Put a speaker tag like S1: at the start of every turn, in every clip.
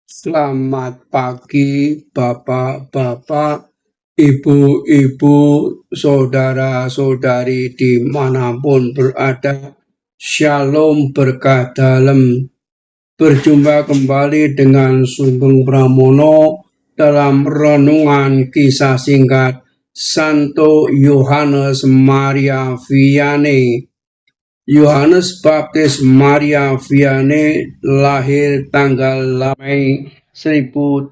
S1: Selamat pagi, Bapak-bapak, Ibu-ibu, saudara-saudari dimanapun berada. Shalom berkah dalam. Berjumpa kembali dengan Sugeng Pramono dalam renungan kisah singkat Santo Yohanes Maria Vianney. Yohanes Baptis Maria Vianney lahir tanggal 8 Mei 1786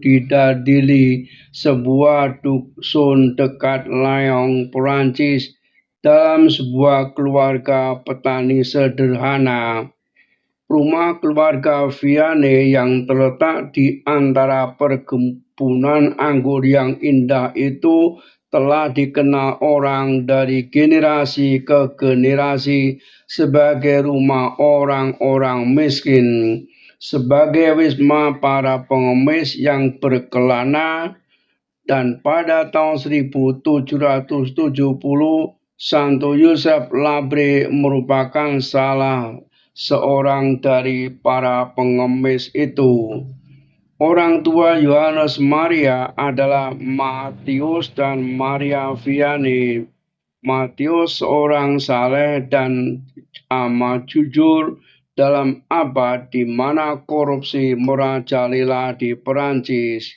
S1: di Dardilly, sebuah dusun dekat Lyon, Perancis, dalam sebuah keluarga petani sederhana. Rumah keluarga Vianney yang terletak di antara perkebunan anggur yang indah itu telah dikenal orang dari generasi ke generasi sebagai rumah orang-orang miskin, sebagai wisma para pengemis yang berkelana. Dan pada tahun 1770, Santo Yosef Labre merupakan salah seorang dari para pengemis itu. Orang tua Yohanes Maria adalah Matius dan Maria Vianney. Matius seorang saleh dan amat jujur dalam abad di mana korupsi merajalela di Perancis.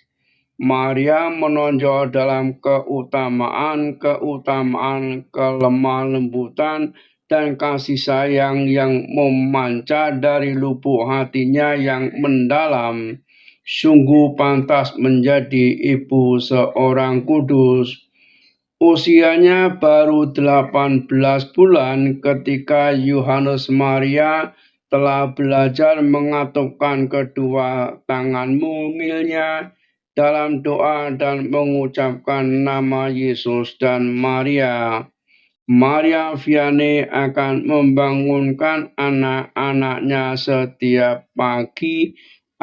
S1: Maria menonjol dalam keutamaan, kelemah lembutan, dan kasih sayang yang memancar dari lubuk hatinya yang mendalam. Sungguh pantas menjadi ibu seorang kudus. Usianya baru 18 bulan ketika Yohanes Maria telah belajar mengatupkan kedua tangan mungilnya dalam doa dan mengucapkan nama Yesus dan Maria. Maria Vianney akan membangunkan anak-anaknya setiap pagi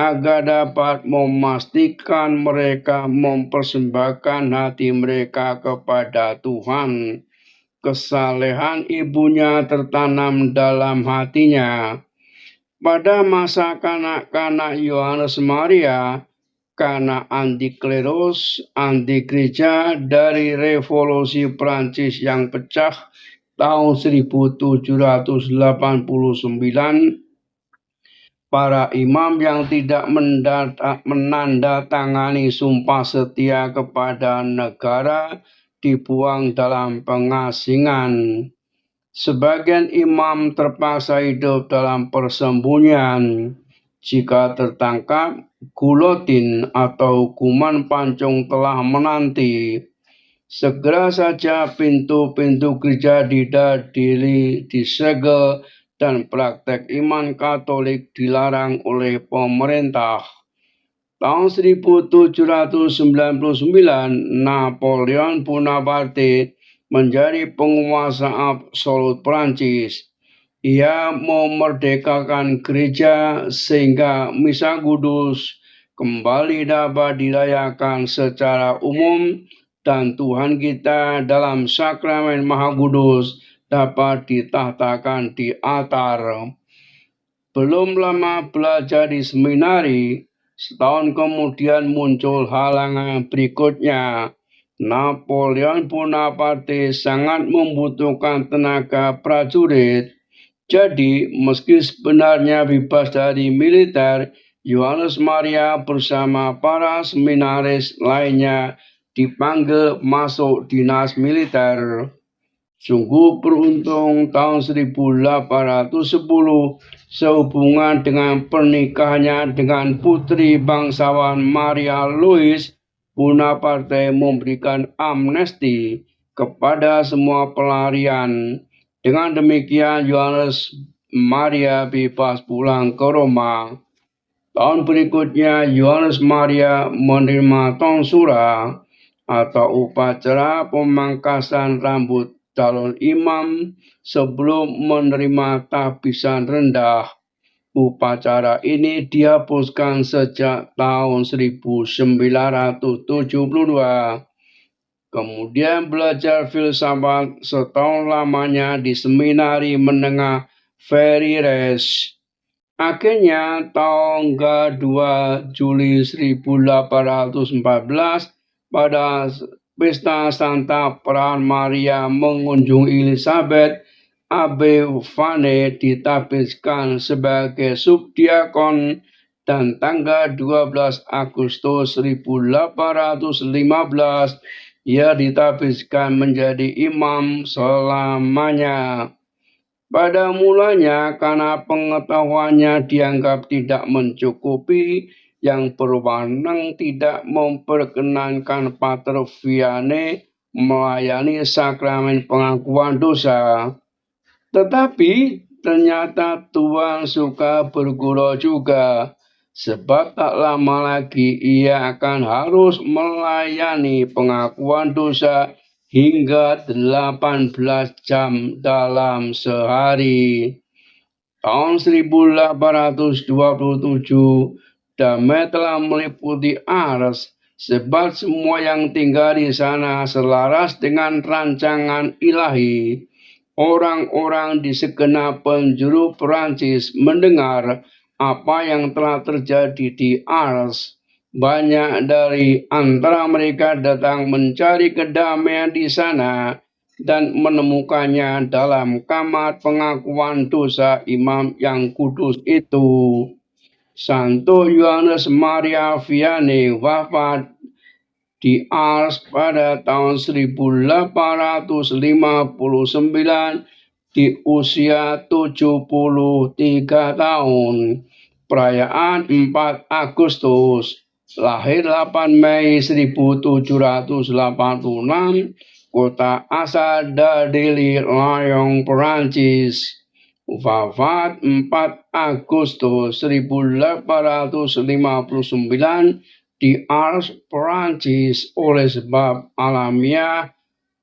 S1: agar dapat memastikan mereka mempersembahkan hati mereka kepada Tuhan. Kesalehan ibunya tertanam dalam hatinya. Pada masa kanak-kanak Yohanes Maria, karena anti klerus, anti gereja dari revolusi Prancis yang pecah tahun 1789, para imam yang tidak menandatangani sumpah setia kepada negara dibuang dalam pengasingan. Sebagian imam terpaksa hidup dalam persembunyian. Jika tertangkap, gulotin atau hukuman pancung telah menanti. Segera saja pintu-pintu gereja di Dardilly disegel dan praktek iman Katolik dilarang oleh pemerintah. Tahun 1799, Napoleon Bonaparte menjadi penguasa absolut Prancis. Ia memerdekakan gereja sehingga misa kudus kembali dapat dirayakan secara umum dan Tuhan kita dalam sakramen Maha Kudus dapat ditahtakan di altar. Belum lama belajar di seminari, setahun kemudian muncul halangan berikutnya. Napoleon Bonaparte sangat membutuhkan tenaga prajurit. Jadi, meski sebenarnya bebas dari militer, Yohanes Maria bersama para seminaris lainnya dipanggil masuk dinas militer. Sungguh beruntung tahun 1810 sehubungan dengan pernikahannya dengan putri bangsawan Maria Louise, Bonaparte memberikan amnesti kepada semua pelarian. Dengan demikian Yohanes Maria bebas pulang ke Roma. Tahun berikutnya Yohanes Maria menerima tonsura atau upacara pemangkasan rambut calon imam sebelum menerima tabisan rendah. Upacara ini dihapuskan sejak tahun 1972. Kemudian belajar filsafat setahun lamanya di seminari menengah Verrières. Akhirnya tanggal 2 Juli 1814 pada pesta Santa Peran Maria mengunjungi Elizabeth, Abe Vane ditabiskan sebagai subdiakon dan tanggal 12 Agustus 1815 ia ditabiskan menjadi imam selamanya. Pada mulanya, karena pengetahuannya dianggap tidak mencukupi, yang berwenang tidak memperkenankan Pater Vianney melayani sakramen pengakuan dosa. Tetapi ternyata Tuhan suka bergurau juga, sebab tak lama lagi ia akan harus melayani pengakuan dosa hingga 18 jam dalam sehari. Tahun 1827, damai telah meliputi Ars, sebab semua yang tinggal di sana selaras dengan rancangan ilahi. Orang-orang di segenap penjuru Perancis mendengar apa yang telah terjadi di Ars. Banyak dari antara mereka datang mencari kedamaian di sana dan menemukannya dalam kamar pengakuan dosa imam yang kudus itu. Santo Yohanes Maria Vianney wafat di Ars pada tahun 1859 di usia 73 tahun. Perayaan 4 Agustus, lahir 8 Mei 1786, kota asal dari Lyon, Perancis. Wafat 4 Agustus 1859 di Ars, Perancis. Oleh sebab alamiah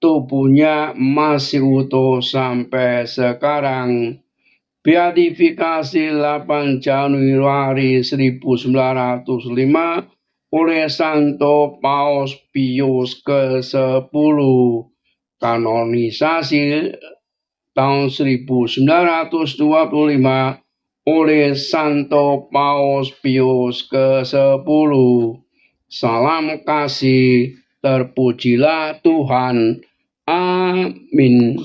S1: tubuhnya masih utuh sampai sekarang. Beatifikasi 8 Januari 1905 oleh Santo Paus Pius ke-10. Kanonisasi tahun 1925 oleh Santo Paus Pius ke-10. Salam kasih, terpujilah Tuhan. Amin.